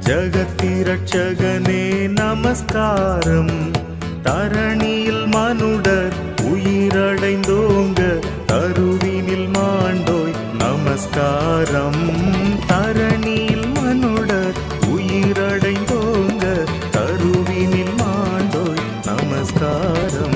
ஜகத்திரட்சகனே நமஸ்காரம். தரணியில் மனுடர் உயிரடைந்தோங்க தருவினில் மாண்டோய் நமஸ்காரம். தரணியில் மனுடர் உயிரடைந்தோங்க தருவினில் மாண்டோய் நமஸ்காரம்.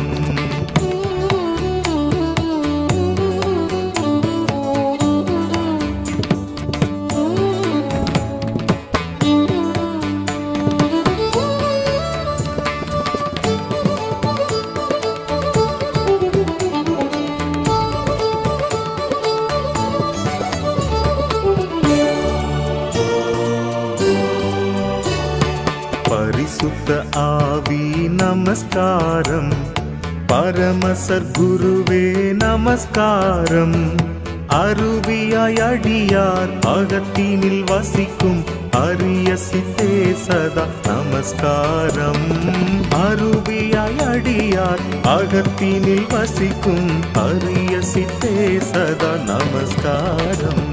பரிசுத்த ஆவி நமஸ்காரம். பரமசர் குருவே நமஸ்காரம். அருவியாய் அடியார் அகத்தினில் வசிக்கும் அரிய சித்தே சதா நமஸ்காரம். அருவியாய் அடியார் அகத்தினில் வசிக்கும் அரிய சித்தே சதா நமஸ்காரம்.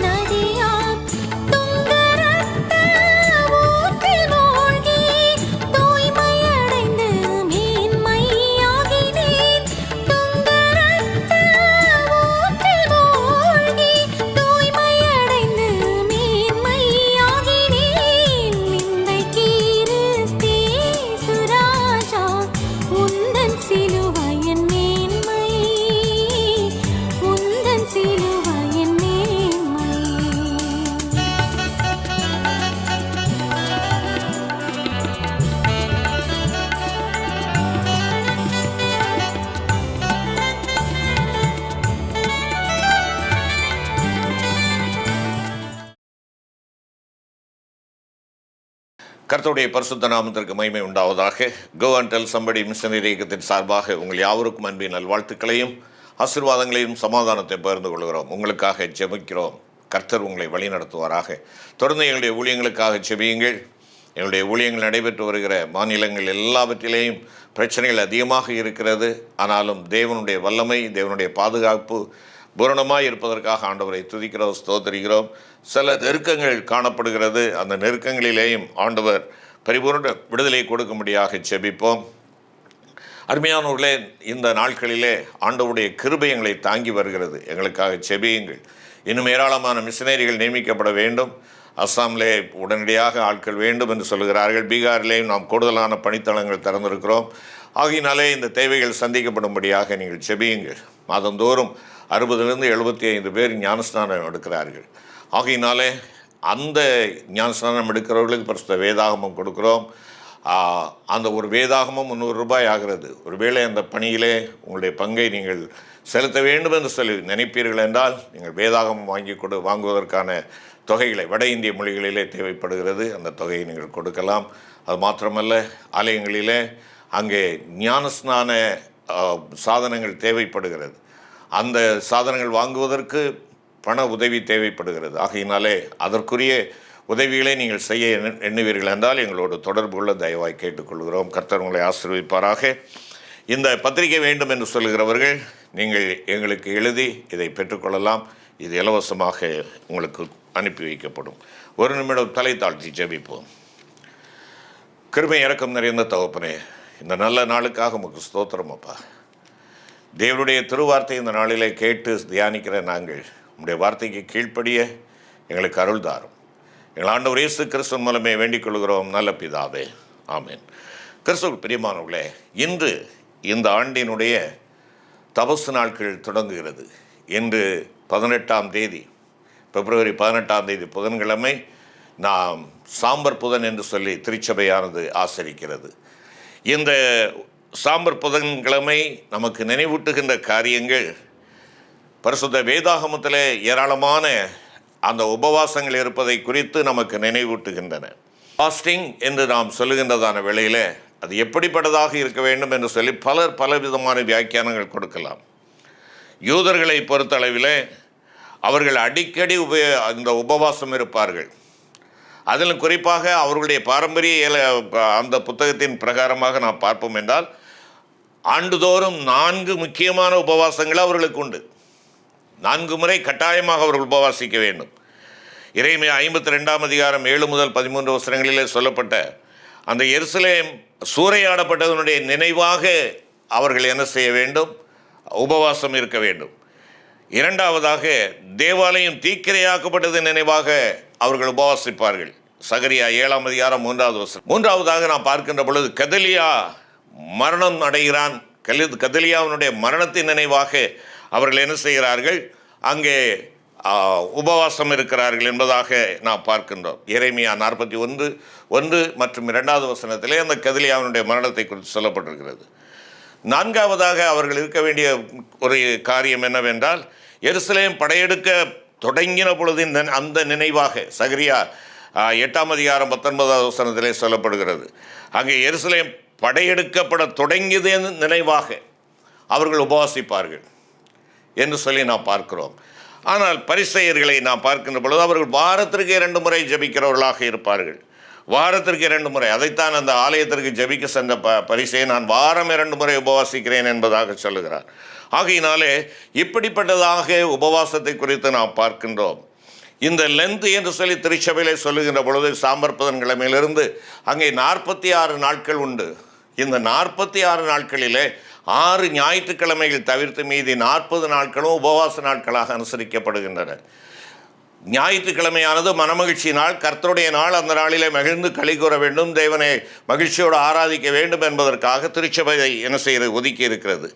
நதி கர்த்தருடைய பரிசுத்த நாமத்திற்கு மகிமை உண்டாவதாக. Go and tell somebody missionary இயக்கத்தின் சார்பாக உங்கள் யாவருக்கும் அன்பின் நல்வாழ்த்துக்களையும் ஆசீர்வாதங்களையும் சமாதானத்தை பகிர்ந்து கொள்கிறோம். உங்களுக்காக ஜெபிக்கிறோம். கர்த்தர் உங்களை வழி நடத்துவாராக. தொடர்ந்து எங்களுடைய ஊழியங்களுக்காக ஜெபியுங்கள். எங்களுடைய ஊழியங்கள் நடைபெற்று வருகிற மாநிலங்கள் எல்லாவற்றிலேயும் பிரச்சனைகள் அதிகமாக இருக்கிறது. ஆனாலும் தேவனுடைய வல்லமை, தேவனுடைய பாதுகாப்பு பூரணமாக இருப்பதற்காக ஆண்டவரை துதிக்கிறோம், ஸ்தோத்திரிக்கிறோம். சில நெருக்கங்கள் காணப்படுகிறது. அந்த நெருக்கங்களிலேயும் ஆண்டவர் பரிபூர்ண விடுதலை கொடுக்கும்படியாக ஜெபிப்போம். அருமையானவர்களே, இந்த நாட்களிலே ஆண்டவருடைய கிருபை எங்களை தாங்கி வருகிறது. எங்களுக்காக ஜெபியுங்கள். இன்னும் ஏராளமான மிஷனரிகள் நியமிக்கப்பட வேண்டும். அஸ்ஸாமிலே உடனடியாக ஆட்கள் வேண்டும் என்று சொல்கிறார்கள். பீகாரிலேயும் நாம் கூடுதலான பணித்தளங்கள் திறந்திருக்கிறோம். ஆகையினாலே இந்த தேவைகள் சந்திக்கப்படும்படியாக நீங்கள் ஜெபியுங்கள். மாதந்தோறும் 60லிருந்து 75 பேர் ஞானஸ்நானம் எடுக்கிறார்கள். ஆகையினாலே அந்த ஞானஸ்நானம் எடுக்கிறவர்களுக்கு பரிசுத்த வேதாகமம் கொடுக்குறோம். அந்த ஒரு வேதாகமம் 300 ரூபாய் ஆகிறது. ஒருவேளை அந்த பணியிலே உங்களுடைய பங்கை நீங்கள் செலுத்த வேண்டும் என்று சொல்லி நினைப்பீர்கள் என்றால் நீங்கள் வேதாகமம் வாங்குவதற்கான தொகைகளை வட இந்திய மொழிகளிலே தேவைப்படுகிறது. அந்த தொகையை நீங்கள் கொடுக்கலாம். அது மாத்திரமல்ல, ஆலயங்களிலே அங்கே ஞானஸ்நான சாதனங்கள் தேவைப்படுகிறது. அந்த சாதனங்கள் வாங்குவதற்கு பண உதவி தேவைப்படுகிறது. ஆகையினாலே அதற்குரிய உதவிகளை நீங்கள் செய்ய எண்ணுவீர்கள் என்றால் எங்களோடு தொடர்பு கொள்ள தயவாய் கேட்டுக்கொள்கிறோம். கர்த்தர் உங்களை ஆசீர்வதிப்பாராக. இந்த பத்திரிகை வேண்டும் என்று சொல்லுகிறவர்கள் நீங்கள் எங்களுக்கு எழுதி இதை பெற்றுக்கொள்ளலாம். இது இலவசமாக உங்களுக்கு அனுப்பி வைக்கப்படும். ஒரு நிமிடம் தலை தாழ்த்தி ஜெபிப்போம். கிருபை இரக்கம் நிறைந்த தகப்பனே, இந்த நல்ல நாளுக்காக உமக்கு ஸ்தோத்திரம் அப்பா. தேவனுடைய திருவார்த்தை இந்த நாளிலே கேட்டு தியானிக்கிற நாங்கள் உம்முடைய வார்த்தைக்கு கீழ்ப்படிய எங்களுக்கு அருள் தாரும். எங்கள் ஆண்டவர் இயேசு கிறிஸ்துவின் மூலமே வேண்டிக் கொள்கிறோம் நல்ல பிதாவே, ஆமேன். கிறிஸ்துவுக்கு பிரியமானவர்களே, இன்று இந்த ஆண்டினுடைய தபசு நாட்கள் தொடங்குகிறது. இன்று 18ஆம் தேதி, பிப்ரவரி 18ஆம் தேதி புதன்கிழமை நாம் சாம்பர் புதன் என்று சொல்லி திருச்சபையானது ஆசரிக்கிறது. இந்த சாம்பர் புதன்கிழமை நமக்கு நினைவூட்டுகின்ற காரியங்கள் பரிசுத்த வேதாகமத்திலே ஏராளமான அந்த உபவாசங்கள் இருப்பதை குறித்து நமக்கு நினைவூட்டுகின்றன. ஃபாஸ்டிங் என்று நாம் சொல்லுகின்றதான வேளையில் அது எப்படிப்பட்டதாக இருக்க வேண்டும் என்று சொல்லி பலவிதமான வியாக்கியானங்கள் கொடுக்கலாம். யூதர்களை பொறுத்தளவில் அவர்கள் அடிக்கடி இந்த உபவாசம் இருப்பார்கள். அதில் குறிப்பாக அவர்களுடைய பாரம்பரிய அந்த புத்தகத்தின் பிரகாரமாக நாம் பார்ப்போம் என்றால் ஆண்டுதோறும் 4 முக்கியமான உபவாசங்கள் அவர்களுக்கு உண்டு. 4 முறை கட்டாயமாக அவர்கள் உபவாசிக்க வேண்டும். எரேமியா 52ஆம் அதிகாரம் 7 முதல் 13 வசனங்களிலே சொல்லப்பட்ட அந்த எருசலேம் சூறையாடப்பட்டதனுடைய நினைவாக அவர்கள் என்ன செய்ய வேண்டும்? உபவாசம் இருக்க வேண்டும். இரண்டாவதாக தேவாலயம் தீக்கிரையாக்கப்பட்டது நினைவாக அவர்கள் உபவாசிப்பார்கள். சகரியா 7ஆம் அதிகாரம் 3வது வசனம். மூன்றாவதாக நாம் பார்க்கின்ற பொழுது கதலியா மரணம் அடைகிறான். கதலியாவினுடைய மரணத்தின் நினைவாக அவர்கள் என்ன செய்கிறார்கள்? அங்கே உபவாசம் இருக்கிறார்கள் என்பதாக நாம் பார்க்கின்றோம். எரேமியா 41 மற்றும் 2வது வசனத்திலே அந்த கதலியாவினுடைய மரணத்தை குறித்து சொல்லப்பட்டிருக்கிறது. நான்காவதாக அவர்கள் இருக்க வேண்டிய ஒரு காரியம் என்னவென்றால், எருசலேம் படையெடுக்க தொடங்கின பொழுது அந்த நினைவாக சகரியா 8ஆம் அதிகாரம் 19வது வசனத்திலே சொல்லப்படுகிறது. அங்கே எருசலேம் படையெடுக்கப்பட தொடங்கியது நினைவாக அவர்கள் உபவாசிப்பார்கள் என்று சொல்லி நாம் பார்க்கிறோம். ஆனால் பரிசேயர்களை நாம் பார்க்கின்ற பொழுது அவர்கள் வாரத்திற்கு 2 முறை ஜெபிக்கிறவர்களாக இருப்பார்கள். வாரத்திற்கு 2 முறை. அதைத்தான் அந்த ஆலயத்திற்கு ஜெபிக்க சென்ற பரிசேயன் நான் வாரம் 2 முறை உபவாசிக்கிறேன் என்பதாக சொல்லுகிறார். ஆகையினாலே இப்படிப்பட்டதாக உபவாசத்தை குறித்து நாம் பார்க்கின்றோம். இந்த லெந்து என்று சொல்லி திருச்சபையிலே சொல்லுகின்ற பொழுது சாம்பர் புதன்கிழமையிலிருந்து அங்கே 46 நாட்கள் உண்டு. இந்த 46 நாட்களிலே 6 ஞாயிற்றுக்கிழமைகள் தவிர்த்து மீதி 40 நாட்களும் உபவாச நாட்களாக அனுசரிக்கப்படுகின்றன. ஞாயிற்றுக்கிழமையானது மனமகிழ்ச்சி நாள், கர்த்தருடைய நாள். அந்த நாளிலே மகிழ்ந்து களி கூற வேண்டும், தேவனை மகிழ்ச்சியோடு ஆராதிக்க வேண்டும் என்பதற்காக திருச்சபை என்ன செய்கிறது? ஒதுக்கி இருக்கிறது.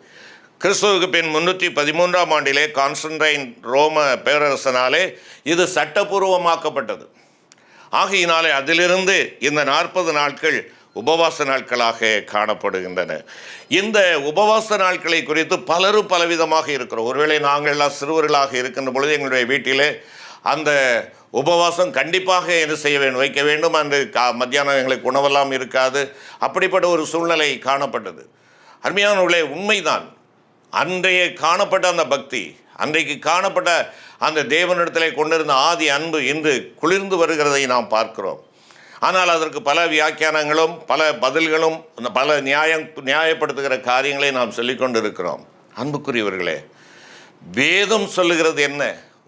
கிறிஸ்துவுக்கு பின் 313ஆம் ஆண்டிலே கான்ஸ்டன்டைன் ரோம பேரரசனாலே இது சட்டபூர்வமாக்கப்பட்டது. ஆகையினாலே அதிலிருந்து இந்த 40 நாட்கள் உபவாச நாட்களாக காணப்படுகின்றன. இந்த உபவாச நாட்களை குறித்து பலரும் பலவிதமாக இருக்கிறோம். ஒருவேளை நாங்கள் எல்லாம் சிறுவர்களாக இருக்கின்ற பொழுது எங்களுடைய வீட்டிலே அந்த உபவாசம் கண்டிப்பாக என்ன செய்ய வேண்டும், வைக்க வேண்டும். அந்த மத்தியானம் எங்களுக்கு உணவெல்லாம் இருக்காது. அப்படிப்பட்ட ஒரு சூழ்நிலை காணப்பட்டது. அருமையானவர்களே, உண்மைதான். அன்றைய காணப்பட்ட அந்த பக்தி, அன்றைக்கு காணப்பட்ட அந்த தேவனிடத்தில் கொண்டிருந்த ஆதி அன்பு இன்று குளிர்ந்து வருகிறதை நாம் பார்க்கிறோம். ஆனால் அதற்கு பல வியாக்கியானங்களும் பல பதில்களும் பல நியாயப்படுத்துகிற காரியங்களை நாம் சொல்லிக்கொண்டு இருக்கிறோம். அன்புக்குரியவர்களே, வேதம் சொல்லுகிறது என்ன?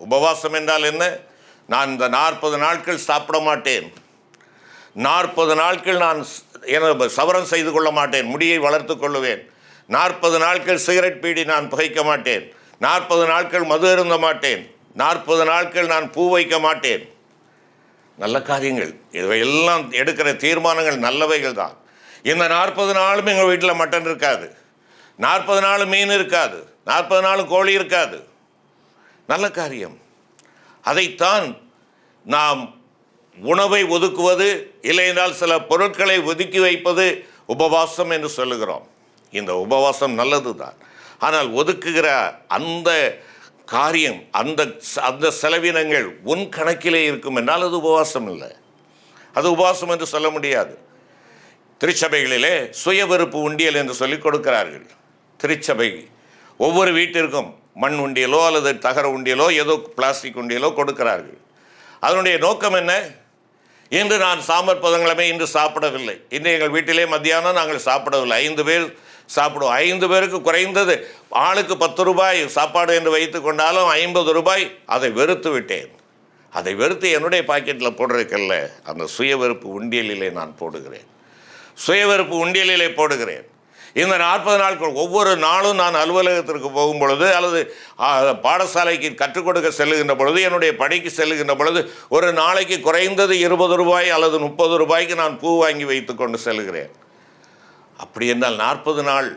உபவாசம் என்றால் என்ன? நான் இந்த 40 நாட்கள் சாப்பிட மாட்டேன், 40 நாட்கள் நான் சவரம் செய்து கொள்ள மாட்டேன், முடியை வளர்த்து கொள்ளுவேன், 40 நாட்கள் சிகரெட் பீடி நான் புகைக்க மாட்டேன், 40 நாட்கள் மது அருந்த மாட்டேன், 40 நாட்கள் நான் பூ வைக்க மாட்டேன். நல்ல காரியங்கள், இவையெல்லாம் எடுக்கிற தீர்மானங்கள் நல்லவைகள் தான். இந்த 40 நாளும் எங்கள் வீட்டில் மட்டன் இருக்காது, 40 நாளும் மீன் இருக்காது, 40 நாளும் கோழி இருக்காது. நல்ல காரியம். அதைத்தான் நாம் உணவை ஒதுக்குவது, இல்லை என்றால் சில பொருட்களை ஒதுக்கி வைப்பது உபவாசம் என்று சொல்லுகிறோம். இந்த உபவாசம் நல்லது தான். ஆனால் ஒதுக்குகிற அந்த காரியம், அந்த செலவினங்கள் உன் கணக்கிலே இருக்கும் என்றால் அது உபவாசம் இல்லை. அது உபவாசம் என்று சொல்ல முடியாது. திருச்சபைகளிலே சுய வெறுப்பு உண்டியல் என்று சொல்லிக் கொடுக்கிறார்கள். திருச்சபை ஒவ்வொரு வீட்டிற்கும் மண் உண்டியலோ அல்லது தகர உண்டியலோ ஏதோ பிளாஸ்டிக் உண்டியலோ கொடுக்கிறார்கள். அதனுடைய நோக்கம் என்ன? இன்று நான் சாம்பார் புதன்கிழமை இன்று சாப்பிடவில்லை, இன்று எங்கள் வீட்டிலே மத்தியானம் நாங்கள் சாப்பிடவில்லை, 5 பேர் சாப்பிடுவோம், 5 பேருக்கு குறைந்தது ஆளுக்கு 10 ரூபாய் சாப்பாடு என்று வைத்து கொண்டாலும் 50 ரூபாய். அதை வெறுத்து விட்டேன். அதை வெறுத்து என்னுடைய பாக்கெட்டில் போடுறதுக்கல்ல, அந்த சுய வெறுப்பு உண்டியலிலே நான் போடுகிறேன், சுய வெறுப்பு உண்டியலிலே போடுகிறேன். இந்த 40 நாட்கள் ஒவ்வொரு நாளும் நான் அலுவலகத்திற்கு போகும் பொழுது அல்லது பாடசாலைக்கு கற்றுக் கொடுக்க செல்லுகின்ற பொழுது, என்னுடைய பணிக்கு செல்லுகின்ற பொழுது ஒரு நாளைக்கு குறைந்தது 20 ரூபாய் அல்லது 30 ரூபாய்க்கு நான் பூ வாங்கி வைத்து கொண்டு செல்கிறேன். அப்படி என்றால் 40 நாள்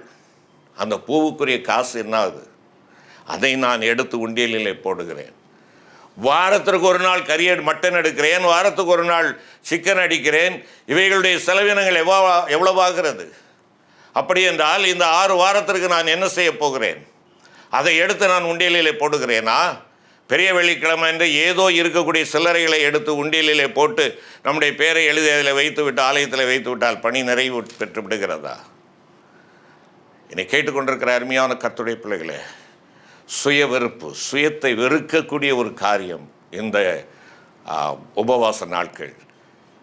அந்த பூவுக்குரிய காசு என்ன ஆகுது? அதை நான் எடுத்து உண்டியலிலே போடுகிறேன். வாரத்திற்கு ஒரு நாள் மட்டன் எடுக்கிறேன், வாரத்துக்கு ஒரு நாள் சிக்கன் அடிக்கிறேன். இவைகளுடைய செலவினங்கள் எவ்வளவாகிறது? அப்படி என்றால் இந்த 6 வாரத்திற்கு நான் என்ன செய்ய போகிறேன்? அதை எடுத்து நான் உண்டியலிலே போடுகிறேனா? பெரிய வெள்ளிக்கிழமை என்று ஏதோ இருக்கக்கூடிய சில்லறைகளை எடுத்து உண்டியலிலே போட்டு நம்முடைய பேரை எழுதி அதில் வைத்து விட்டு ஆலயத்தில் வைத்து விட்டால் பணி நிறைவு பெற்று விடுகிறதா? என்னை கேட்டுக்கொண்டிருக்கிற அருமையான கர்த்தருடைய பிள்ளைகளே, சுய வெறுப்பு, சுயத்தை வெறுக்கக்கூடிய ஒரு காரியம் இந்த உபவாச நாட்கள்.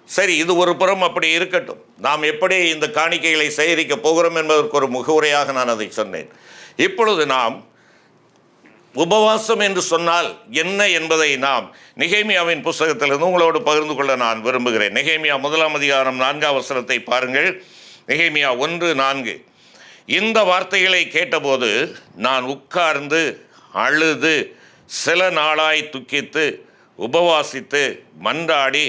சரி, இது ஒரு புறம் அப்படி இருக்கட்டும். நாம் எப்படி இந்த காணிக்கைகளை சேகரிக்க போகிறோம் என்பதற்கு ஒரு முகவுரையாக நான் அதை சொன்னேன். இப்பொழுது நாம் உபவாசம் என்று சொன்னால் என்ன என்பதை நாம் நெகேமியாவின் புஸ்தகத்திலிருந்து உங்களோடு பகிர்ந்து கொள்ள நான் விரும்புகிறேன். நெகேமியா 1ஆம் அதிகாரம் 4ஆம் வசனத்தை பாருங்கள். நெகேமியா 1:4. இந்த வார்த்தைகளை கேட்டபோது நான் உட்கார்ந்து அழுது சில நாளாய் துக்கித்து உபவாசித்து மன்றாடி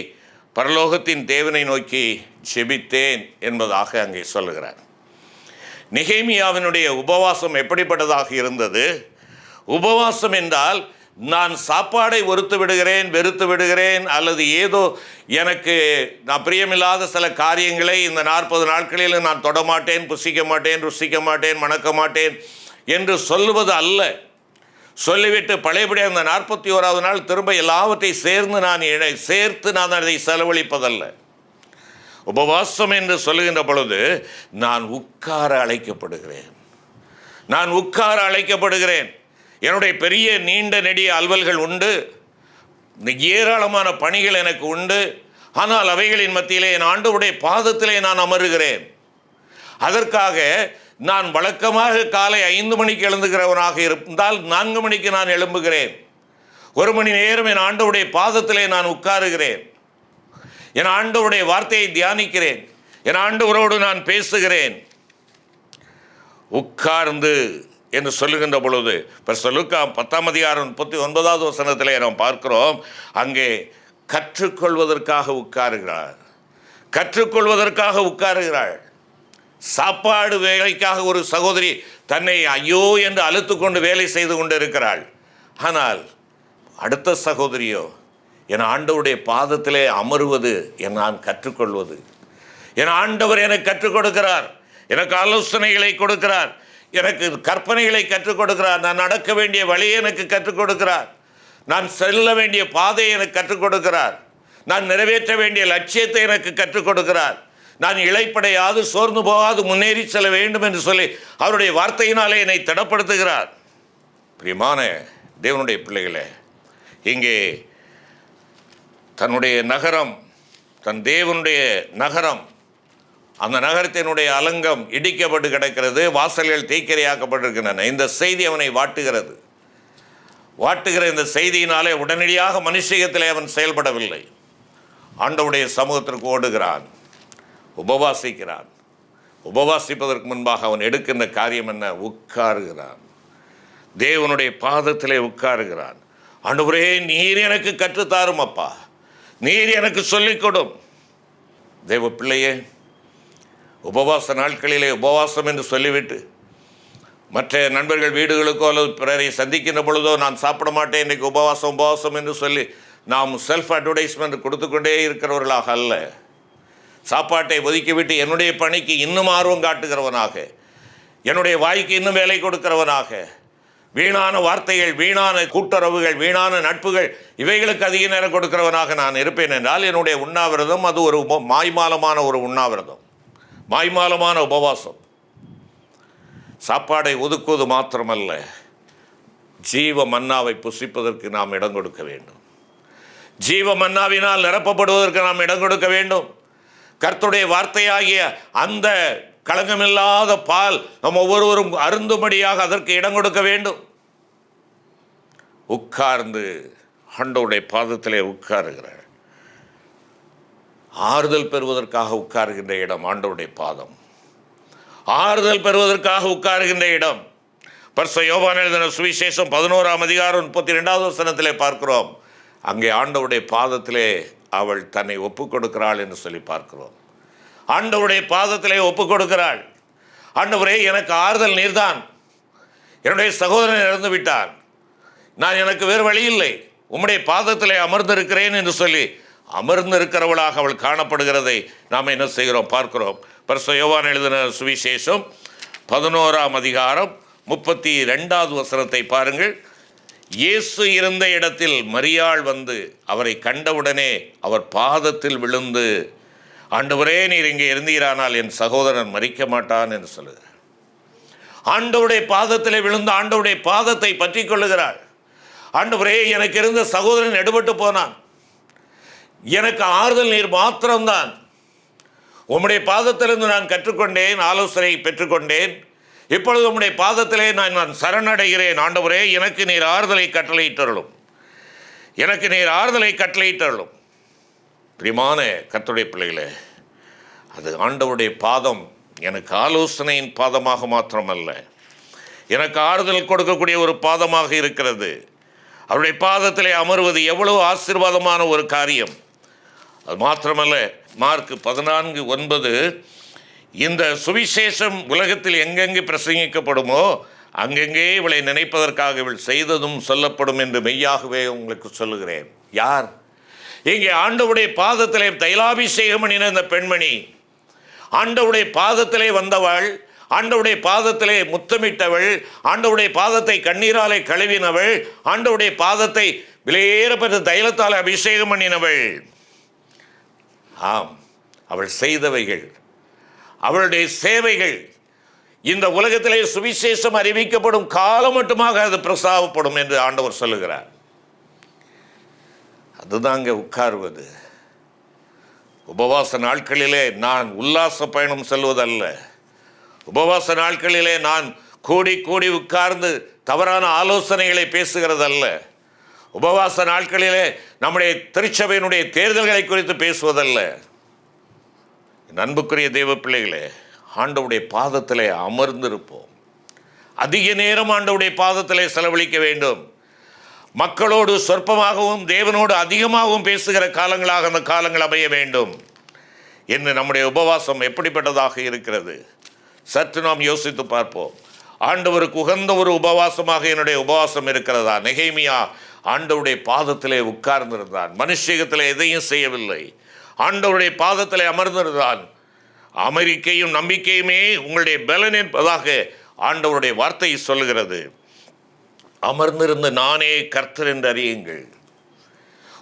பரலோகத்தின் தேவனை நோக்கி ஜெபித்தேன் என்பதாக அங்கே சொல்லுகிறார். நெகேமியாவினுடைய உபவாசம் எப்படிப்பட்டதாக இருந்தது? உபவாசம் என்றால் நான் சாப்பாடை வெறுத்து விடுகிறேன் அல்லது ஏதோ எனக்கு நான் பிரியமில்லாத சில காரியங்களை இந்த 40 நாட்களில் நான் தொடமாட்டேன், புசிக்க மாட்டேன், ருசிக்க மாட்டேன், மணக்க மாட்டேன் என்று சொல்லுவது அல்ல. சொல்லிவிட்டு பழையபடி அந்த 41ஆவது நாள் திரும்ப எல்லாவற்றையும் சேர்த்து நான் அதை செலவழிப்பதல்ல. உபவாசம் என்று சொல்லுகின்ற பொழுது நான் உட்கார அழைக்கப்படுகிறேன். என்னுடைய பெரிய நீண்ட நெடிய அலுவல்கள் உண்டு, ஏராளமான பணிகள் எனக்கு உண்டு. ஆனால் அவைகளின் மத்தியிலே என் ஆண்டவருடைய பாதத்திலே நான் அமருகிறேன். அதற்காக நான் வழக்கமாக காலை 5 மணிக்கு எழுந்துகிறவனாக இருந்தால் 4 மணிக்கு நான் எழும்புகிறேன். 1 மணி நேரம் என் ஆண்டவருடைய பாதத்திலே நான் உட்காருகிறேன். என் ஆண்டவருடைய வார்த்தையை தியானிக்கிறேன். என் ஆண்டவரோடு நான் பேசுகிறேன். உட்கார்ந்து என்று சொல்லுகின்ற பொழுது லூக்கா 10ஆம் அதிகாரம் 39ஆவது வசனத்திலே நாம் பார்க்கிறோம். அங்கே கற்றுக்கொள்வதற்காக உட்காருகிறாள். சாப்பாடு வேலைக்காக ஒரு சகோதரி தன்னை ஐயோ என்று அழுத்து கொண்டு வேலை செய்து கொண்டு இருக்கிறாள். ஆனால் அடுத்த சகோதரியோ என் ஆண்டவருடைய பாதத்திலே அமருவது நான் கற்றுக்கொள்வது. என் ஆண்டவர் எனக்கு கற்றுக் கொடுக்கிறார், எனக்கு ஆலோசனைகளை கொடுக்கிறார், எனக்கு கற்பனைகளை கற்றுக் கொடுக்கிறார், நான் நடக்க வேண்டிய வழியை எனக்கு கற்றுக் கொடுக்கிறார். நான் செல்ல வேண்டிய பாதையை எனக்கு கற்றுக் கொடுக்கிறார். நான் நிறைவேற்ற வேண்டிய லட்சியத்தை எனக்கு கற்றுக் கொடுக்கிறார். நான் இளைப்படையாது சோர்ந்து போகாது முன்னேறி செல்ல வேண்டும் என்று சொல்லி அவருடைய வார்த்தையினாலே என்னை திடப்படுத்துகிறார். பிரியமான தேவனுடைய பிள்ளைகளே, இங்கே தன்னுடைய நகரம், தன் தேவனுடைய நகரம், அந்த நகரத்தினுடைய அலங்கம் இடிக்கப்பட்டு கிடக்கிறது, வாசல்கள் தீக்கிரையாக்கப்பட்டிருக்கின்றன. இந்த செய்தி அவனை வாட்டுகிற இந்த செய்தியினாலே உடனடியாக மனுஷயத்திலே அவன் செயல்படவில்லை. ஆண்டவருடைய சமூகத்திற்கு ஓடுகிறான், உபவாசிக்கிறான். உபவாசிப்பதற்கு முன்பாக அவன் எடுக்கின்ற காரியம் என்ன? உட்காருகிறான். தேவனுடைய பாதத்திலே உட்காருகிறான். ஆண்டவரே, நீர் எனக்கு கற்றுத்தாரும் அப்பா, நீர் எனக்கு சொல்லிக் கொடும். தேவ பிள்ளையே, உபவாச நாட்களிலே உபவாசம் என்று சொல்லிவிட்டு மற்ற நண்பர்கள் வீடுகளுக்கோ அல்லது பிறரை சந்திக்கின்ற பொழுதோ நான் சாப்பிட மாட்டேன், இன்றைக்கு உபவாசம் என்று சொல்லி நாம் செல்ஃப் அட்வர்டைஸ்மெண்ட் கொடுத்து கொண்டே இருக்கிறவர்களாக அல்ல, சாப்பாட்டை ஒதுக்கிவிட்டு என்னுடைய பணிக்கு இன்னும் ஆர்வம் காட்டுகிறவனாக, என்னுடைய வாய்க்கு இன்னும் வேலை கொடுக்கிறவனாக, வீணான வார்த்தைகள், வீணான கூட்டுறவுகள், வீணான நட்புகள், இவைகளுக்கு அதிக நேரம் கொடுக்கிறவனாக நான் இருப்பேன் என்றால் என்னுடைய உண்ணாவிரதம் அது ஒரு மாய்மாலமான ஒரு உண்ணாவிரதம், மாய்மாலமான உபவாசம். சாப்பாடை ஒதுக்குவது மாத்திரமல்ல, ஜீவ மன்னாவை புசிப்பதற்கு நாம் இடம் கொடுக்க வேண்டும். ஜீவ மன்னாவினால் நிரப்பப்படுவதற்கு நாம் இடம் கொடுக்க வேண்டும். கர்த்தருடைய வார்த்தையாகிய அந்த களங்கமில்லாத பால் நாம் ஒவ்வொருவரும் அருந்தும்படியாக அதற்கு இடம் கொடுக்க வேண்டும். உட்கார்ந்து ஆண்டவருடைய பாதத்திலே உட்காருகிறார். ஆறுதல் பெறுவதற்காக உட்காருகின்ற இடம் ஆண்டவருடைய பாதம். ஆறுதல் பெறுவதற்காக உட்காருகின்ற இடம். பரிசுத்த யோவான் எழுதின சுவிசேஷம் 11ஆம் அதிகாரம் 32வது வசனத்திலே பார்க்கிறோம். அங்கே ஆண்டவருடைய பாதத்திலே அவள் தன்னை ஒப்புக் கொடுக்கிறாள் என்று சொல்லி பார்க்கிறோம். ஆண்டவருடைய பாதத்திலே ஒப்புக் கொடுக்கிறாள். ஆண்டவரே, எனக்கு ஆறுதல் நீர்தான், என்னுடைய சகோதரன் இறந்து விட்டான், நான் எனக்கு வேறு வழி இல்லை, உம்முடைய பாதத்திலே அமர்ந்திருக்கிறேன் என்று சொல்லி அமர்ந்திருக்கிறவளாக அவள் காணப்படுகிறதை நாம் என்ன செய்கிறோம் பார்க்கிறோம். பரிசுத்த யோவான் எழுதின சுவிசேஷம் 11ஆம் அதிகாரம் 32வது வசனத்தை பாருங்கள். இயேசு இருந்த இடத்தில் மரியாள் வந்து அவரை கண்டவுடனே அவர் பாதத்தில் விழுந்து, ஆண்டவரே, நீர் இங்கே இருந்தீரானால் என் சகோதரன் மரிக்க மாட்டான் என்று சொல்லுகிறார். ஆண்டவருடைய பாதத்திலே விழுந்து ஆண்டவருடைய பாதத்தை பற்றி கொள்ளுகிறாள். ஆண்டவரே, எனக்கு இருந்த சகோதரன் எடுபட்டு போனான், எனக்கு ஆறுதல் நீர் மாத்திரம்தான், உம்முடைய பாதத்திலிருந்து நான் கற்றுக்கொண்டேன், ஆலோசனை பெற்றுக்கொண்டேன், இப்பொழுது உம்முடைய பாதத்திலே நான் சரணடைகிறேன். ஆண்டவரே, எனக்கு நீர் ஆறுதலை கட்டளையிட்டருளும், எனக்கு நீர் ஆறுதலை கட்டளையிட்டருளும். பிரியமான கர்த்தருடைய பிள்ளைகளே, அது ஆண்டவருடைய பாதம் எனக்கு ஆலோசனையின் பாதமாக மாத்திரமல்ல, எனக்கு ஆறுதல் கொடுக்கக்கூடிய ஒரு பாதமாக இருக்கிறது. அவருடைய பாதத்திலே அமர்வது எவ்வளவு ஆசீர்வாதமான ஒரு காரியம். அது மாத்திரமல்ல, மார்க் 14:9, இந்த சுவிசேஷம் உலகத்தில் எங்கெங்கு பிரசங்கிக்கப்படுமோ அங்கெங்கே இவளை நினைப்பதற்காக இவள் செய்ததும் சொல்லப்படும் என்று மெய்யாகவே உங்களுக்கு சொல்லுகிறேன். யார்? இங்கே ஆண்டவருடைய பாதத்திலே தைலாபிஷேகம் பண்ணின இந்த பெண்மணி, ஆண்டவருடைய பாதத்திலே வந்தவள், ஆண்டவருடைய பாதத்திலே முத்தமிட்டவள், ஆண்டவருடைய பாதத்தை கண்ணீராலே கழுவினவள், ஆண்டவருடைய பாதத்தை விலையேறப்பட்ட தைலத்தால் அபிஷேகம் பண்ணினவள். ஆம், அவள் செய்தவைகள், அவளுடைய சேவைகள் இந்த உலகத்திலே சுவிசேஷம் அறிவிக்கப்படும் காலம் மட்டுமாக அது பிரசாவப்படும் என்று ஆண்டவர் சொல்லுகிறார். அதுதாங்க உட்காருவது. உபவாச நாட்களிலே நான் உல்லாச பயணம் செல்வதல்ல, உபவாச நாட்களிலே நான் கூடி கூடி உட்கார்ந்து தவறான ஆலோசனைகளை பேசுகிறதல்ல, உபவாச நாட்களிலே நம்முடைய திருச்சபையினுடைய தேர்தல்களை குறித்து பேசுவதல்ல. அன்புக்குரிய தேவ பிள்ளைகளே, ஆண்டவருடைய பாதத்திலே அமர்ந்திருப்போம். அதிக நேரம் ஆண்டவருடைய பாதத்திலே செலவழிக்க வேண்டும். மக்களோடு சொற்பமாகவும் தேவனோடு அதிகமாகவும் பேசுகிற காலங்களாக அந்த காலங்கள் அமைய வேண்டும் என்று நம்முடைய உபவாசம் எப்படிப்பட்டதாக இருக்கிறது சற்று நாம் யோசித்து பார்ப்போம். ஆண்டவருக்கு உகந்த ஒரு உபவாசமாக என்னுடைய உபவாசம் இருக்கிறதா? நெகேமியா ஆண்டவருடைய பாதத்திலே உட்கார்ந்திருந்தான், மனுஷகத்திலே எதையும் செய்யவில்லை, ஆண்டவருடைய பாதத்திலே அமர்ந்திருந்தான். அமெரிக்கையும் நம்பிக்கையுமே உங்களுடைய பலன் என்பதாக ஆண்டவருடைய வார்த்தை சொல்லுகிறது. அமர்ந்திருந்து நானே கர்த்தர் என்று அறியுங்கள்.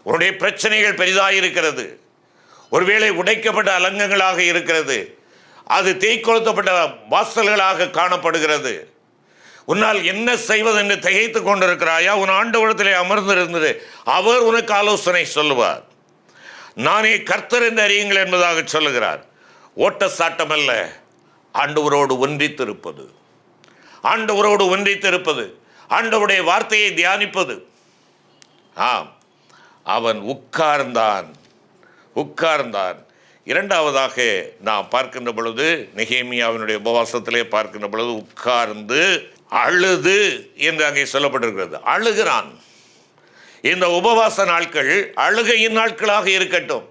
உன்னுடைய பிரச்சனைகள் பெரிதாக இருக்கிறது. ஒருவேளை உடைக்கப்பட்ட அலங்கங்களாக இருக்கிறது. அது தேய்கொளுத்தப்பட்ட வாசல்களாக காணப்படுகிறது. உன்னால் என்ன செய்வதென்று திகைத்து கொண்டிருக்கிறாயா? உன் ஆண்டவரிடத்திலே அமர்ந்திருந்தது அவர் உனக்கு ஆலோசனை சொல்லுவார். நானே கர்த்தர் என்று அறியுங்கள் என்பதாக சொல்லுகிறார். ஓட்ட சாட்டம் அல்ல, ஆண்டவரோடு ஒன்றித்திருப்பது, ஆண்டவரோடு ஒன்றித்திருப்பது, ஆண்டவருடைய வார்த்தையை தியானிப்பது. ஆம், அவன் உட்கார்ந்தான். இரண்டாவதாக நாம் பார்க்கின்ற பொழுது, நெகேமியாவினுடைய உபவாசத்திலே பார்க்கின்ற பொழுது உட்கார்ந்து அழுது என்று அங்கே சொல்லப்பட்டிருக்கிறது. அழுகிறான். இந்த உபவாச நாட்கள் அழுகையின் நாட்களாக இருக்கட்டும்.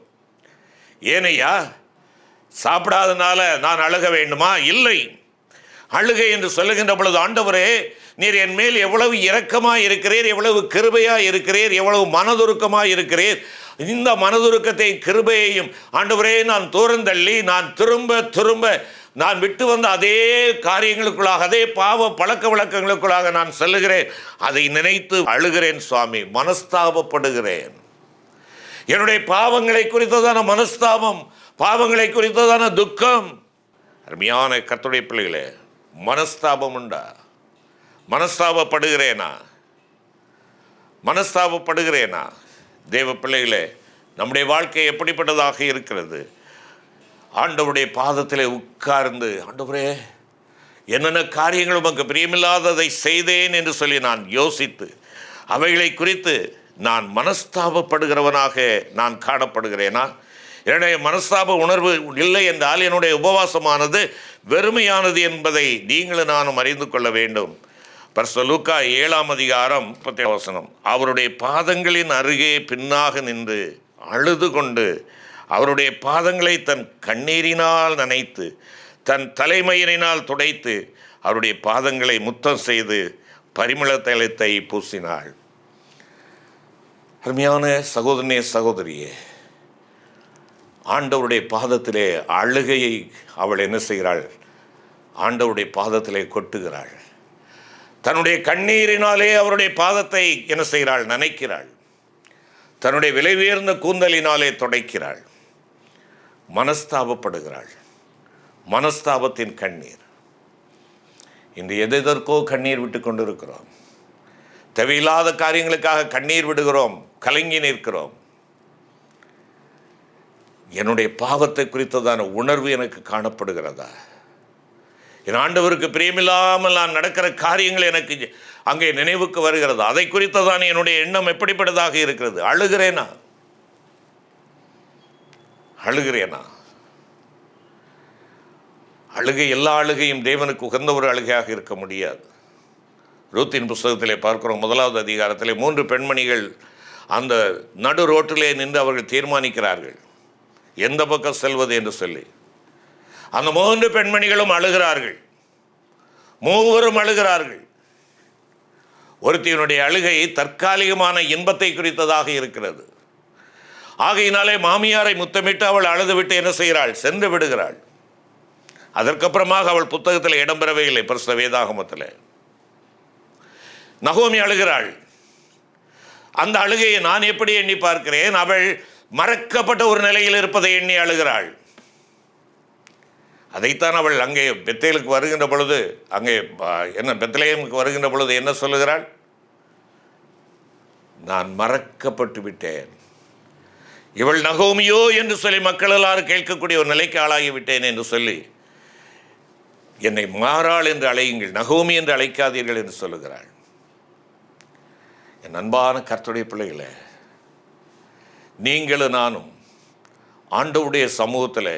ஏனையா, சாப்பிடாதனால நான் அழுக வேண்டுமா? இல்லை. அழுகை என்று சொல்லுகின்ற பொழுது, ஆண்டவரே நீர் என் மேல் எவ்வளவு இரக்கமாக இருக்கிறீர், எவ்வளவு கிருபையாக இருக்கிறீர், எவ்வளவு மனதுருக்கமாக இருக்கிறீர். இந்த மனதுருக்கத்தை கிருபையையும் ஆண்டவரே நான் தூரந்தள்ளி நான் திரும்ப நான் விட்டு வந்த அதே காரியங்களுக்குள்ளாக, அதே பாவ பழக்க வழக்கங்களுக்குள்ளாக நான் செல்லுகிறேன். அதை நினைத்து அழுகிறேன் சுவாமி, மனஸ்தாபப்படுகிறேன். என்னுடைய பாவங்களை குறித்ததான மனஸ்தாபம், பாவங்களை குறித்ததான துக்கம். அருமையான கர்த்தருடைய பிள்ளைகளே, மனஸ்தாபம் உண்டா? மனஸ்தாபப்படுகிறேனா? தேவ பிள்ளைகளே, நம்முடைய வாழ்க்கை எப்படிப்பட்டதாக இருக்கிறது? ஆண்டவருடைய பாதத்திலே உட்கார்ந்து, ஆண்டவரே என்னென்ன காரியங்கள் உமக்கு பிரியமில்லாததை செய்தேன் என்று சொல்லி நான் யோசித்து அவைகளை குறித்து நான் மனஸ்தாபப்படுகிறவனாக நான் காணப்படுகிறேனா? என்னுடைய மனஸ்தாப உணர்வு இல்லை என்றால் என்னுடைய உபவாசமானது வெறுமையானது என்பதை நீங்களும் நானும் அறிந்து கொள்ள வேண்டும். பரிசுத்த லூக்கா 7ஆம் அதிகாரம் 37ஆம் வசனம். அவருடைய பாதங்களின் அருகே பின்னாக நின்று அழுது கொண்டு அவருடைய பாதங்களை தன் கண்ணீரினால் நனைத்து தன் தலைமயிரினால் துடைத்து அவருடைய பாதங்களை முத்தம் செய்து பரிமள தைலத்தை பூசினாள். அருமையான சகோதரனே, சகோதரியே, ஆண்டவருடைய பாதத்திலே அழுகையை அவள் என்ன செய்கிறாள்? ஆண்டவருடைய பாதத்திலே கொட்டுகிறாள். தன்னுடைய கண்ணீரினாலே அவருடைய பாதத்தை என்ன செய்கிறாள்? நனைக்கிறாள். தன்னுடைய விலை உயர்ந்த கூந்தலினாலே துடைக்கிறாள். மனஸ்தாபப்படுகிறாள். மனஸ்தாபத்தின் கண்ணீர். இன்று எதற்கோ கண்ணீர் விட்டு கொண்டிருக்கிறோம். தேவையில்லாத காரியங்களுக்காக கண்ணீர் விடுகிறோம், கலங்கி நிற்கிறோம். என்னுடைய பாவத்தை குறித்ததான உணர்வு எனக்கு காணப்படுகிறதா? என் ஆண்டவருக்கு பிரியமில்லாமல் நான் நடக்கிற காரியங்கள் எனக்கு அங்கே நினைவுக்கு வருகிறது. அதை குறித்ததான என்னுடைய எண்ணம் எப்படிப்பட்டதாக இருக்கிறது? அழுகிறேனா? அழுகை, எல்லா அழுகையும் தேவனுக்கு உகந்த ஒரு அழுகையாக இருக்க முடியாது. ரூத்தின் புஸ்தகத்திலே பார்க்கிறோம், 1ஆவது அதிகாரத்திலே 3 பெண்மணிகள் அந்த நடு ரோட்டிலே நின்று அவர்கள் தீர்மானிக்கிறார்கள் எந்த பக்கம் செல்வது என்று சொல்லி. அந்த 3 பெண்மணிகளும் அழுகிறார்கள். மூவரும் அழுகிறார்கள். ஒருத்தியினுடைய அழுகை தற்காலிகமான இன்பத்தை குறித்ததாக இருக்கிறது. ஆகையினாலே மாமியாரை முத்தமிட்டு அவள் அழுதுவிட்டு என்ன செய்கிறாள்? சென்று விடுகிறாள். அதற்கப்புறமாக அவள் புத்தகத்தில் இடம்பெறவே இல்லை. பரிசுத்த வேதாகமத்தில் நகோமி அழுகிறாள். அந்த அழுகையை நான் எப்படி எண்ணி பார்க்கிறேன்? அவள் மறக்கப்பட்ட ஒரு நிலையில் இருப்பதை எண்ணி அழுகிறாள். அதைத்தான் அவள் அங்கே பெத்தேலுக்கு வருகின்ற பொழுது, அங்கே என்ன பெத்லெகேமுக்கு வருகின்ற பொழுது என்ன சொல்லுகிறாள்? நான் மறக்கப்பட்டு விட்டேன். இவள் நகோமியோ என்று சொல்லி மக்கள் எல்லாரும் கேட்கக்கூடிய ஒரு நிலைக்கு ஆளாகிவிட்டேன் என்று சொல்லி, என்னை மாறாள் என்று அழையுங்கள், நகோமி என்று அழைக்காதீர்கள் என்று சொல்லுகிறாள். என் அன்பான கர்த்தருடைய பிள்ளைகளே, நீங்களும் நானும் ஆண்டவருடைய சமூகத்தில்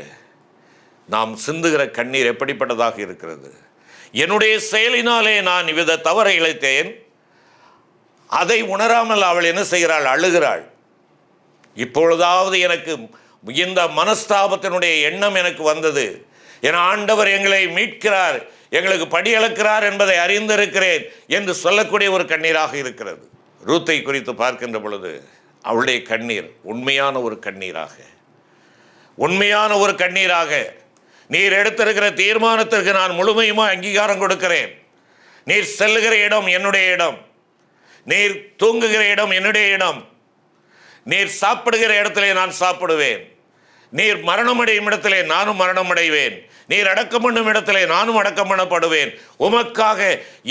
நாம் சிந்துகிற கண்ணீர் எப்படிப்பட்டதாக இருக்கிறது? என்னுடைய செயலினாலே நான் இவ்வித தவறை இழைத்தேன். அதை உணராமல் அவள் என்ன செய்கிறாள்? அழுகிறாள். இப்பொழுதாவது எனக்கு இந்த மனஸ்தாபத்தினுடைய எண்ணம் எனக்கு வந்தது. என் ஆண்டவர் எங்களை மீட்கிறார், எங்களுக்கு படியளக்கிறார் என்பதை அறிந்திருக்கிறேன் என்று சொல்லக்கூடிய ஒரு கண்ணீராக இருக்கிறது. ரூத்தை குறித்து பார்க்கின்ற பொழுது அவளுடைய கண்ணீர் உண்மையான ஒரு கண்ணீராக, நீர் எடுத்திருக்கிற தீர்மானத்திற்கு நான் முழுமையுமா அங்கீகாரம் கொடுக்கிறேன். நீர் செல்லுகிற இடம் என்னுடைய இடம். நீர் தூங்குகிற இடம் என்னுடைய இடம். நீர் சாப்பிடுகிற இடத்திலே நான் சாப்பிடுவேன். நீர் மரணமடையும் இடத்திலே நானும் மரணமடைவேன். நீர் அடக்கம் பண்ணும் இடத்திலே நானும் அடக்கம் பண்ணப்படுவேன். உமக்காக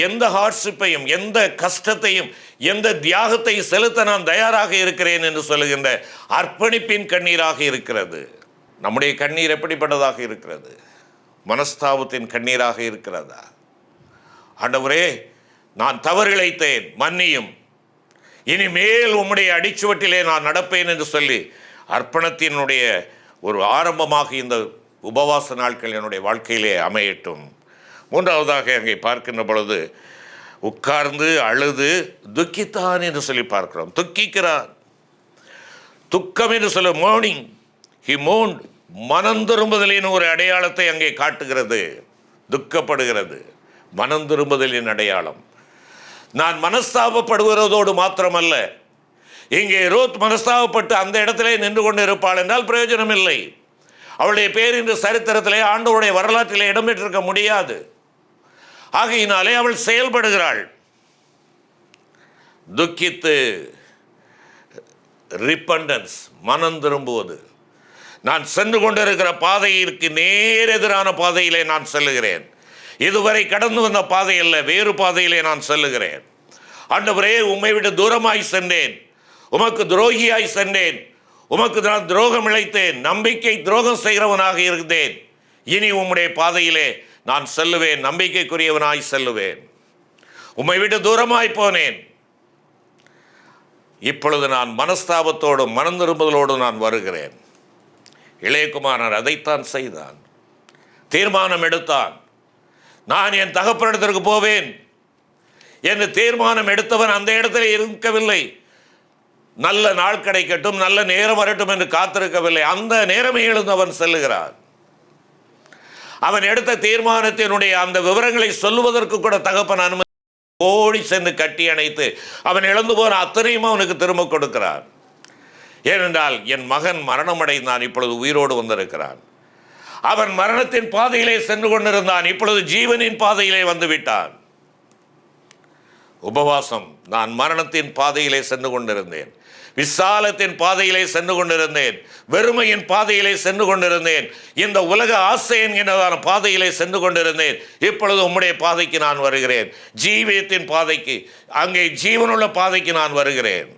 எந்த ஹார்ட்ஷிப்பையும், எந்த கஷ்டத்தையும், எந்த தியாகத்தையும் செலுத்த நான் தயாராக இருக்கிறேன் என்று சொல்லுகின்ற அர்ப்பணிப்பின் கண்ணீராக இருக்கிறது. நம்முடைய கண்ணீர் எப்படிப்பட்டதாக இருக்கிறது? மனஸ்தாபத்தின் கண்ணீராக இருக்கிறதா? ஆண்டவரே, நான் தவறிழைத்தேன், மன்னியும், இனிமேல் உம்முடைய அடிச்சுவட்டிலே நான் நடப்பேன் என்று சொல்லி அர்ப்பணத்தினுடைய ஒரு ஆரம்பமாக இந்த உபவாச நாட்கள் என்னுடைய வாழ்க்கையிலே அமையட்டும். மூன்றாவதாக அங்கே பார்க்கின்ற பொழுது உட்கார்ந்து அழுது துக்கித்தான் என்று சொல்லி பார்க்கிறோம். துக்கிக்கிறான். துக்கம் என்று சொல்ல மோர்னிங் ஹி மோன்ட், மனம் திரும்புதலின் ஒரு அடையாளத்தை அங்கே காட்டுகிறது. துக்கப்படுகிறது, மனம் திரும்புதலின் அடையாளம். நான் மனஸ்தாபப்படுகிறதோடு மாத்திரமல்ல, இங்கே ரூத் மனஸ்தாபப்பட்டு அந்த இடத்திலே நின்று கொண்டு இருப்பாள் என்றால் பிரயோஜனம் இல்லை. அவளுடைய பேர் இந்த சரித்திரத்திலே, ஆண்டவருடைய வரலாற்றிலே இடம்பெற்றிருக்க முடியாது. ஆகையினாலே அவள் செயல்படுகிறாள். துக்கித்து, ரிப்பண்டன்ஸ், மனம் திரும்புவது. நான் சென்று கொண்டிருக்கிற பாதையிற்கு நேர் எதிரான பாதையிலே நான் செல்லுகிறேன். இதுவரை கடந்து வந்த பாதை அல்ல, வேறு பாதையிலே நான் செல்லுகிறேன். ஆண்டவரே, உம்மை விட்டு தூரமாய் சென்றேன், உமக்கு துரோகியாய் சென்றேன், உமக்கு நான் துரோகம் இழைத்தேன், நம்பிக்கை துரோகம் செய்கிறவனாக இருந்தேன். இனி உம்முடைய பாதையிலே நான் செல்லுவேன், நம்பிக்கைக்குரியவனாய் செல்லுவேன். உம்மை விட்டு தூரமாய் போனேன், இப்பொழுது நான் மனஸ்தாபத்தோடும் மனம் திரும்புதலோடும் நான் வருகிறேன். இளையகுமாரன் அதைத்தான் செய்தான். தீர்மானம் எடுத்தான். நான் என் தகப்பனிடத்திற்கு போவேன் என்று தீர்மானம் எடுத்தவன் அந்த இடத்துல இருக்கவில்லை. நல்ல நாள் கிடைக்கட்டும், நல்ல நேரம் வரட்டும் என்று காத்திருக்கவில்லை. அந்த நேரமே எழுந்தவன் செல்லுகிறான். அவன் எடுத்த தீர்மானத்தினுடைய அந்த விவரங்களை சொல்லுவதற்கு கூட தகப்பன் அனுமதி ஓடி சென்று கட்டி அணைத்து அவன் இழந்து போன அத்தனையும் அவனுக்கு திரும்ப கொடுக்கிறான். ஏனென்றால் என் மகன் மரணமடைந்தான், இப்பொழுது உயிரோடு வந்திருக்கிறான். அவன் மரணத்தின் பாதையிலே சென்று கொண்டிருந்தான், இப்பொழுது ஜீவனின் பாதையிலே வந்து விட்டான். உபவாசம், நான் மரணத்தின் பாதையிலே சென்று கொண்டிருந்தேன், விசாலத்தின் பாதையிலே சென்று கொண்டிருந்தேன், வெறுமையின் பாதையிலே சென்று கொண்டிருந்தேன், இந்த உலக ஆசை என்கிறதான பாதையிலே சென்று கொண்டிருந்தேன். இப்பொழுது உம்முடைய பாதைக்கு நான் வருகிறேன், ஜீவியத்தின் பாதைக்கு, அங்கே ஜீவனுள்ள பாதைக்கு நான் வருகிறேன்.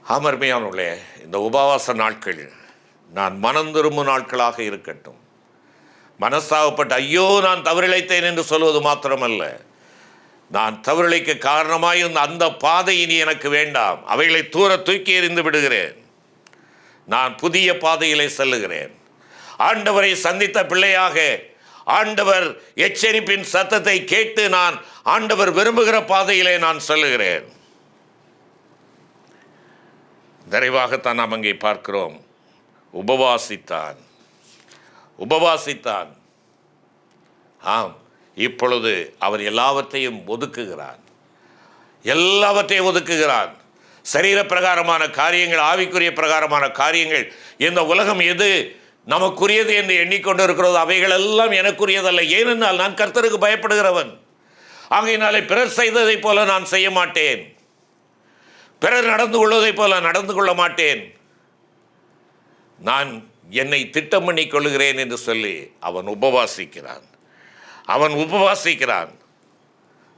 அமர்மையானுள்ளே, இந்த உபவாச நாட்கள் நான் மனம் திரும்பும் நாட்களாக இருக்கட்டும். மனஸ்தாபப்பட்டு ஐயோ நான் தவறிழைத்தேன் என்று சொல்வது மாத்திரமல்ல, நான் தவறிழைக்க காரணமாயிருந்த அந்த பாதை இனி எனக்கு வேண்டாம், அவைகளை தூர தூக்கி எறிந்து விடுகிறேன். நான் புதிய பாதையிலே செல்லுகிறேன். ஆண்டவரை சந்தித்த பிள்ளையாக, ஆண்டவர் எச்சரிப்பின் சத்தத்தை கேட்டு நான் ஆண்டவர் விரும்புகிற பாதையிலே நான் செல்லுகிறேன். நிறைவாகத்தான் நாம் அங்கே பார்க்கிறோம். உபவாசித்தான். ஆம், இப்பொழுது அவர் எல்லாவற்றையும் ஒதுக்குகிறான். சரீர பிரகாரமான காரியங்கள், ஆவிக்குரிய பிரகாரமான காரியங்கள், இந்த உலகம் எது நமக்குரியது என்று எண்ணிக்கொண்டிருக்கிறதோ அவைகள் எல்லாம் எனக்குரியதல்ல. ஏனென்றால் நான் கர்த்தருக்கு பயப்படுகிறவன். ஆகையினாலே பிறர் செய்ததை போல நான் செய்ய மாட்டேன், பிறர் நடந்து கொள்வதை போல நடந்து கொள்ள மாட்டேன். நான் என்னை திட்டம் பண்ணி கொள்கிறேன் என்று சொல்லி அவன் உபவாசிக்கிறான்.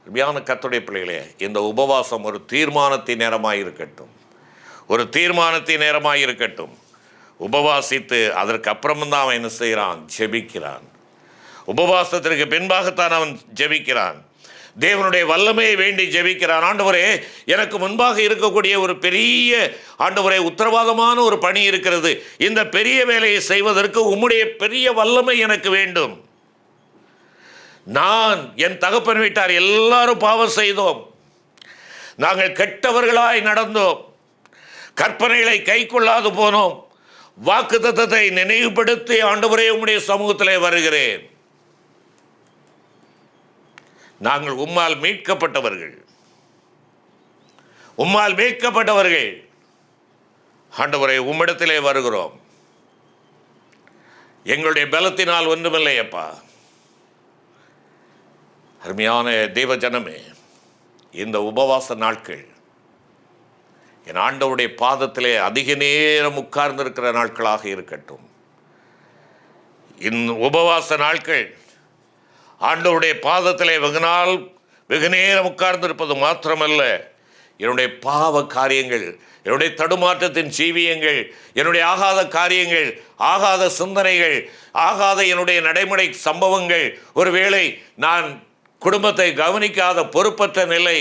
உண்மையான கர்த்தருடைய பிள்ளைகளே, இந்த உபவாசம் ஒரு தீர்மானத்தின் நேரமாய் இருக்கட்டும். உபவாசித்து அதற்கு அப்புறம்தான் அவன் என்ன செய்கிறான்? ஜெபிக்கிறான். உபவாசத்திற்கு பின்பாகத்தான் அவன் ஜெபிக்கிறான். தேவனுடைய வல்லமையை வேண்டி ஜெபிக்கிறான். ஆண்டவரே, எனக்கு முன்பாக இருக்கக்கூடிய ஒரு பெரிய ஆண்டவரே உத்தரவாதமான ஒரு பணி இருக்கிறது. இந்த பெரிய வேலையை செய்வதற்கு உம்முடைய பெரிய வல்லமை எனக்கு வேண்டும். நான், என் தகப்பன் வீட்டார் எல்லாரும் பாவம் செய்தோம், நாங்கள் கெட்டவர்களாய் நடந்தோம், கற்பனைகளை கை கொள்ளாது போனோம், வாக்குத்தத்தத்தை நினைவுபடுத்தி ஆண்டவரே உம்முடைய சமூகத்திலே வருகிறேன். நாங்கள் உம்மால் மீட்கப்பட்டவர்கள். ஆண்டவரே, உம்மிடத்திலே வருகிறோம். எங்களுடைய பலத்தினால் ஒன்றுமில்லை அப்பா. அருமையான தேவ ஜனமே, இந்த உபவாச நாட்கள் என் ஆண்டவருடைய பாதத்திலே அதிக நேரம் உட்கார்ந்திருக்கிற நாட்களாக இருக்கட்டும். இந்த உபவாச நாட்கள் ஆண்டவருடைய பாதத்திலே வெகு நேரம் உட்கார்ந்திருப்பது மாத்திரமல்ல, என்னுடைய பாவ காரியங்கள், என்னுடைய தடுமாற்றத்தின் ஜீவியங்கள், என்னுடைய ஆகாத காரியங்கள், ஆகாத சிந்தனைகள், ஆகாத என்னுடைய நடைமுறை சம்பவங்கள், ஒருவேளை நான் குடும்பத்தை கவனிக்காத பொறுப்பற்ற நிலை,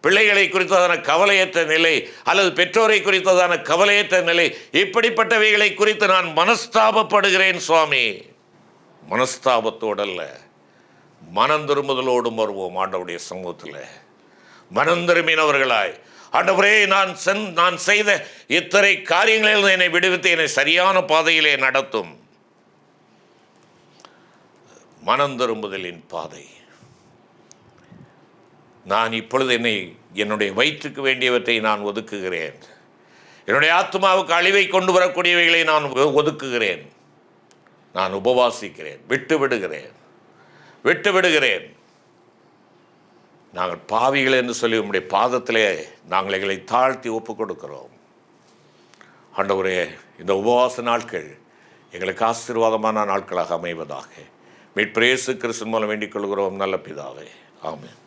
பிள்ளைகளை குறித்ததான கவலையற்ற நிலை, அல்லது பெற்றோரை குறித்ததான கவலையற்ற நிலை, இப்படிப்பட்டவைகளை குறித்து நான் மனஸ்தாபப்படுகிறேன் சுவாமி. மனஸ்தாபத்தோடல்ல, மனம் திரும்புதலோடும் வருவோம் ஆண்டவருடைய சமூகத்தில். மனம் திரும்பினவர்களாய், ஆண்டவரே நான் செய்த இத்தனை காரியங்களில் என்னை விடுவித்து என்னை சரியான பாதையிலே நடத்தும். மனம் திரும்புதலின் பாதை. நான் இப்பொழுது என்னுடைய வயிற்றுக்கு வேண்டியவற்றை நான் ஒதுக்குகிறேன். என்னுடைய ஆத்மாவுக்கு அழிவை கொண்டு வரக்கூடியவைகளை நான் ஒதுக்குகிறேன். நான் உபவாசிக்கிறேன், விட்டு விடுகிறேன். நாங்கள் பாவிகள் என்று சொல்லி உம்முடைய பாதத்திலே நாங்கள் எங்களை தாழ்த்தி ஒப்புக் கொடுக்கிறோம். ஆண்டவரே, இந்த உபவாச நாட்கள் எங்களுக்கு ஆசீர்வாதமான நாட்களாக அமைவதாக மீட்பர் இயேசு கிறிஸ்து மூலம் வேண்டிக் கொள்கிறோம் நல்ல பிதாவே. ஆமென்.